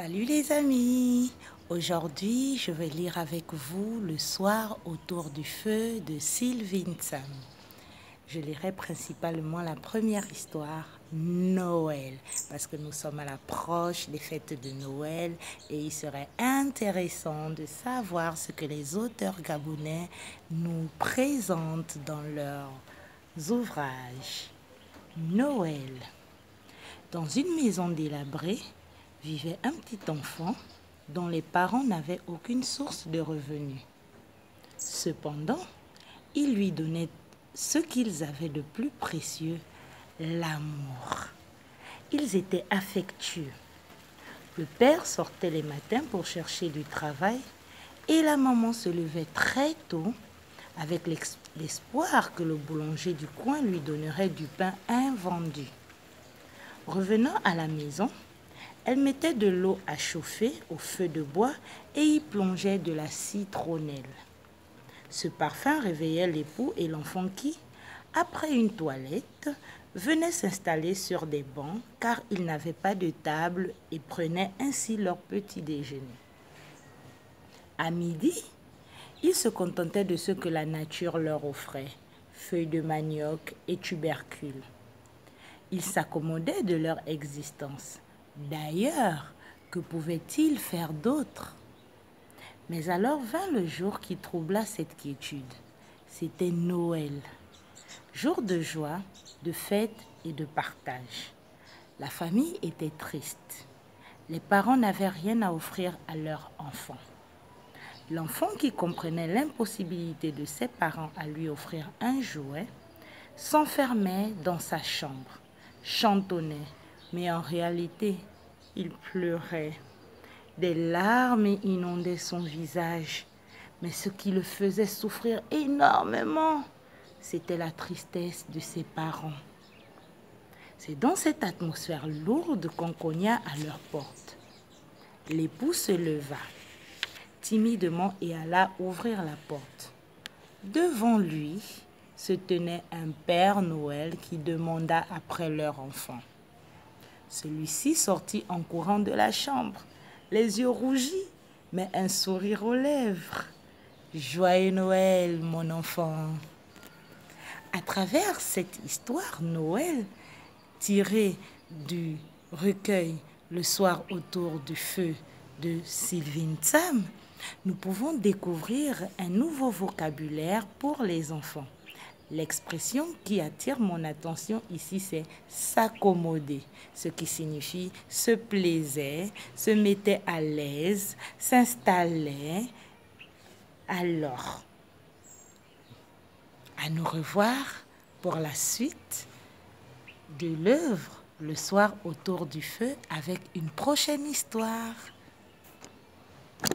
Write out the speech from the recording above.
Salut les amis! Aujourd'hui, je vais lire avec vous Le soir autour du feu de Sylvain Sam. Je lirai principalement la première histoire, Noël, parce que nous sommes à l'approche des fêtes de Noël et il serait intéressant de savoir ce que les auteurs gabonais nous présentent dans leurs ouvrages. Noël. Dans une maison délabrée, vivait un petit enfant dont les parents n'avaient aucune source de revenus. Cependant, ils lui donnaient ce qu'ils avaient de plus précieux, l'amour. Ils étaient affectueux. Le père sortait les matins pour chercher du travail et la maman se levait très tôt avec l'espoir que le boulanger du coin lui donnerait du pain invendu. Revenant à la maison, elle mettait de l'eau à chauffer au feu de bois et y plongeait de la citronnelle. Ce parfum réveillait l'époux et l'enfant qui, après une toilette, venaient s'installer sur des bancs car ils n'avaient pas de table et prenaient ainsi leur petit déjeuner. À midi, ils se contentaient de ce que la nature leur offrait, feuilles de manioc et tubercules. Ils s'accommodaient de leur existence. D'ailleurs, que pouvaient-ils faire d'autre? Mais alors vint le jour qui troubla cette quiétude. C'était Noël. Jour de joie, de fête et de partage. La famille était triste. Les parents n'avaient rien à offrir à leur enfant. L'enfant qui comprenait l'impossibilité de ses parents à lui offrir un jouet s'enfermait dans sa chambre, chantonnait, mais en réalité, il pleurait. Des larmes inondaient son visage, mais ce qui le faisait souffrir énormément, c'était la tristesse de ses parents. C'est dans cette atmosphère lourde qu'on cogna à leur porte. L'époux se leva timidement et alla ouvrir la porte. Devant lui se tenait un Père Noël qui demanda après leur enfant. Celui-ci sortit en courant de la chambre, les yeux rougis, mais un sourire aux lèvres. « Joyeux Noël, mon enfant !» À travers cette histoire Noël, tirée du recueil Le soir autour du feu de Sylvain Sam, nous pouvons découvrir un nouveau vocabulaire pour les enfants. L'expression qui attire mon attention ici, c'est s'accommoder, ce qui signifie se plaisait, se mettait à l'aise, s'installait. Alors, à nous revoir pour la suite de l'œuvre Le soir autour du feu avec une prochaine histoire.